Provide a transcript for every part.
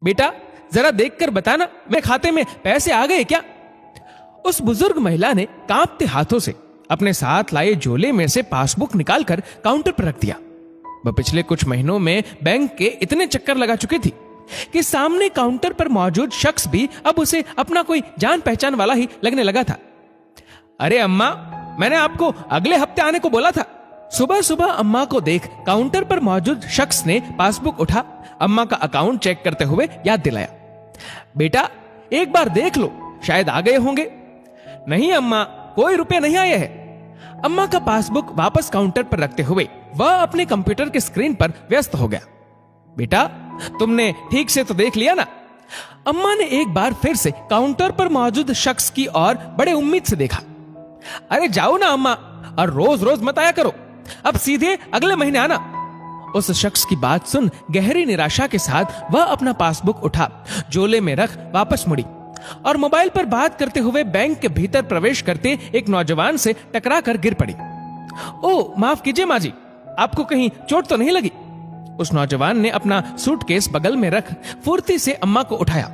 बेटा जरा देखकर बताना, मेरे खाते में पैसे आ गए क्या? उस बुजुर्ग महिला ने कांपते हाथों से अपने साथ लाए झोले में से पासबुक निकालकर काउंटर पर रख दिया। वह पिछले कुछ महीनों में बैंक के इतने चक्कर लगा चुकी थी कि सामने काउंटर पर मौजूद शख्स भी अब उसे अपना कोई जान पहचान वाला ही लगने लगा था। अरे अम्मा, मैंने आपको अगले हफ्ते आने को बोला था। सुबह सुबह अम्मा को देख काउंटर पर मौजूद शख्स ने पासबुक उठा अम्मा का अकाउंट चेक करते हुए याद दिलाया। बेटा एक बार देख लो, शायद आ गए होंगे। नहीं अम्मा, कोई रुपए नहीं आए हैं। अम्मा का पासबुक वापस काउंटर पर रखते हुए वह अपने कंप्यूटर के स्क्रीन पर व्यस्त हो गया। बेटा तुमने ठीक से तो देख लिया ना? अम्मा ने एक बार फिर से काउंटर पर मौजूद शख्स की ओर बड़े उम्मीद से देखा। अरे जाओ ना अम्मा, और रोज रोज मत आया करो, अब सीधे अगले महीने आना। उस शख्स की बात सुन गहरी निराशा के साथ वह अपना पासबुक उठा झोले में रख वापस मुड़ी और मोबाइल पर बात करते हुए बैंक के भीतर प्रवेश करते एक नौजवान से टकरा कर गिर पड़ी। ओ माफ कीजिए माँ जी, आपको कहीं चोट तो नहीं लगी? उस नौजवान ने अपना सूटकेस बगल में रख फुर्ती से अम्मा को उठाया।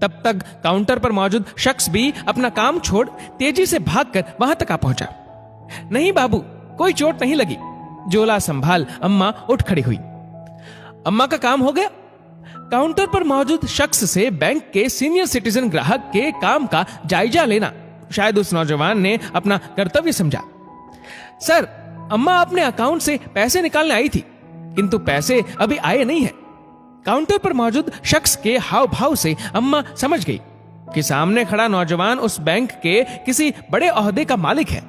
तब तक काउंटर पर मौजूद शख्स भी अपना काम छोड़ तेजी से भागकर वहां तक आ पहुंचा। नहीं बाबू, कोई चोट नहीं लगी। झोला संभाल अम्मा उठ खड़ी हुई। अम्मा का काम हो गया? काउंटर पर मौजूद शख्स से बैंक के सीनियर सिटीजन ग्राहक के काम का जायजा लेना शायद उस नौजवान ने अपना कर्तव्य समझा। सर, अम्मा अपने अकाउंट से पैसे निकालने आई थी, किंतु पैसे अभी आए नहीं है। काउंटर पर मौजूद शख्स के हाव भाव से अम्मा समझ गई कि सामने खड़ा नौजवान उस बैंक के किसी बड़े ओहदे का मालिक है।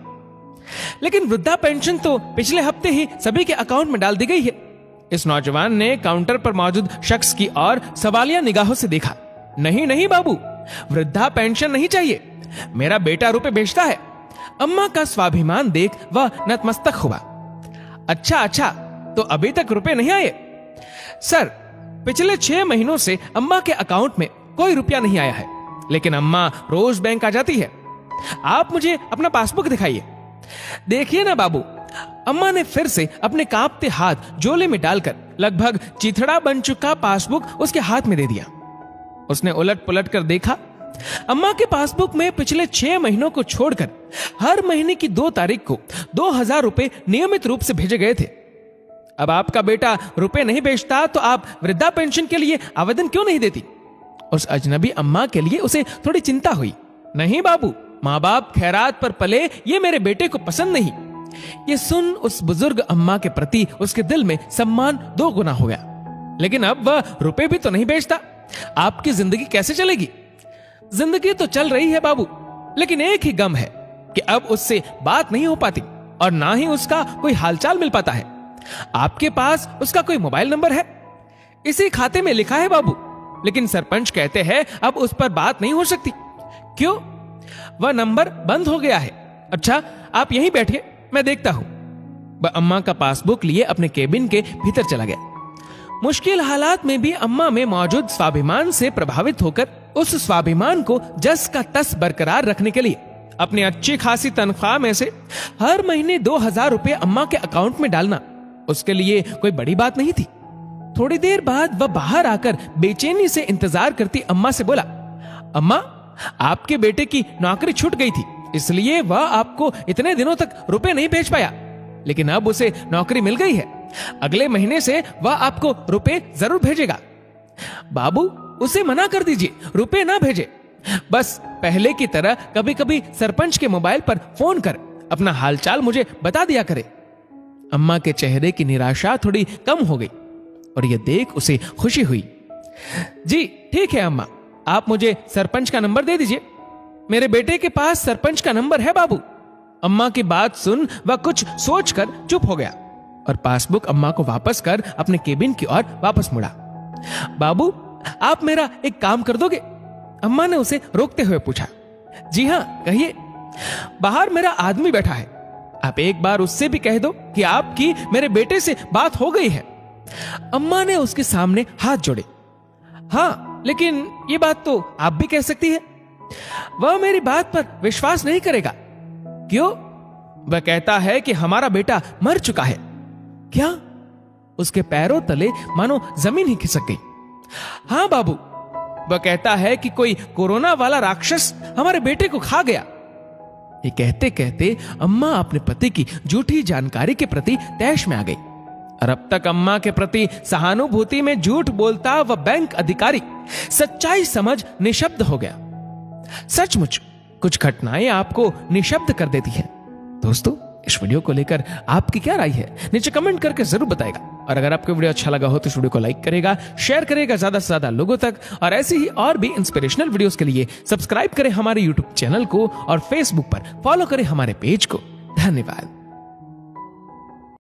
लेकिन वृद्धा पेंशन तो पिछले हफ्ते ही सभी के अकाउंट में डाल दी गई है। इस नौजवान ने काउंटर पर मौजूद शख्स की ओर सवालिया निगाहों से देखा। नहीं नहीं बाबू, वृद्धा पेंशन नहीं चाहिए, मेरा बेटा रुपए भेजता है। अम्मा का स्वाभिमान देख वह नतमस्तक हुआ। अच्छा अच्छा, तो अभी तक रुपए नहीं आए? सर, पिछले 6 महीनों से अम्मा के अकाउंट में कोई रुपया नहीं आया है, लेकिन अम्मा रोज बैंक आ जाती है। आप मुझे अपना पासबुक दिखाइए। देखिए ना बाबू, अम्मा ने फिर से अपने कांपते हाथ झोले में डालकर लगभग चिथड़ा बन चुका पासबुक उसके हाथ में दे दिया। उसने उलट पुलट कर देखा। अम्मा के पासबुक में पिछले 6 महीनों को छोड़कर हर महीने की 2 तारीख को 2000 रुपए नियमित रूप से भेजे गए थे। अब आपका बेटा रुपए नहीं भेजता तो आप वृद्धा पेंशन के लिए आवेदन क्यों नहीं देती? उस अजनबी अम्मा के लिए उसे थोड़ी चिंता हुई। नहीं बाबू, माँ बाप खैरात पर पले ये मेरे बेटे को पसंद नहीं। ये सुन उस बुजुर्ग अम्मा के प्रति उसके दिल में सम्मान 2 गुना हो गया। लेकिन अब वह रुपए भी तो नहीं भेजता, आपकी जिंदगी कैसे चलेगी? जिंदगी तो चल रही है बाबू, लेकिन एक ही गम है कि अब उससे बात नहीं हो पाती और ना ही उसका कोई हालचाल मिल पाता है। आपके पास उसका कोई मोबाइल नंबर है? इसी खाते में लिखा है बाबू, लेकिन सरपंच कहते हैं अब उस पर बात नहीं हो सकती। क्यों? वह नंबर बंद हो गया है। अच्छा, आप यहीं बैठिए, मैं देखता हूं। वह अम्मा का पासबुक लिए अपने केबिन के भीतर चला गया। मुश्किल हालात में भी अम्मा में मौजूद स्वाभिमान से प्रभावित होकर उस स्वाभिमान को जस का तस बरकरार रखने के लिए अपनी अच्छी खासी तनख्वाह में से हर महीने 2000 रुपए अम्मा के अकाउंट में डालना उसके लिए कोई बड़ी बात नहीं थी। थोड़ी देर बाद वह बाहर आकर बेचैनी से इंतजार करती अम्मा से बोला, अम्मा, आपके बेटे की नौकरी छूट गई थी, इसलिए वह आपको इतने दिनों तक रुपए नहीं भेज पाया, लेकिन अब उसे नौकरी मिल गई है। अगले महीने से वह आपको रुपए जरूर भेजेगा। बाबू, उसे मना कर दीजिए, रुपए ना भेजे। बस पहले की तरह कभी कभी सरपंच के मोबाइल पर फोन कर अपना हालचाल मुझे बता दिया करे। अम्मा के चेहरे की निराशा थोड़ी कम हो गई और यह देख उसे खुशी हुई। जी ठीक है अम्मा, आप मुझे सरपंच का नंबर दे दीजिए। मेरे बेटे के पास सरपंच का नंबर है बाबू। अम्मा की बात सुन वह कुछ सोचकर चुप हो गया और पासबुक अम्मा को वापस कर अपने केबिन की ओर वापस मुड़ा। बाबू, आप मेरा एक काम कर दोगे? अम्मा ने उसे रोकते हुए पूछा। जी हाँ, कहिए। बाहर मेरा आदमी बैठा है, आप एक बार उससे भी कह दो कि आपकी मेरे बेटे से बात हो गई है। अम्मा ने उसके सामने हाथ जोड़े। हाँ, लेकिन ये बात तो आप भी कह सकती है। वह मेरी बात पर विश्वास नहीं करेगा। क्यों? वह कहता है कि हमारा बेटा मर चुका है। क्या? उसके पैरों तले मानो जमीन ही खिसक गई। हाँ बाबू, वह कहता है कि कोई कोरोना वाला राक्षस हमारे बेटे को खा गया। ये कहते कहते अम्मा अपने पति की झूठी जानकारी के प्रति तैश में आ गई और अब तक अम्मा के प्रति सहानुभूति में झूठ बोलता वह बैंक अधिकारी सच्चाई समझ निशब्द हो गया। सचमुच कुछ घटनाएं आपको निशब्द कर देती हैं। दोस्तों, इस वीडियो को लेकर आपकी क्या राय है, नीचे कमेंट करके जरूर बताएगा। और अगर आपको वीडियो अच्छा लगा हो तो इस वीडियो को लाइक करेगा, शेयर करेगा ज्यादा से ज्यादा लोगों तक, और ऐसे ही और भी इंस्पिरेशनल वीडियोस के लिए सब्सक्राइब करें हमारे यूट्यूब चैनल को और फेसबुक पर फॉलो करें हमारे पेज को। धन्यवाद।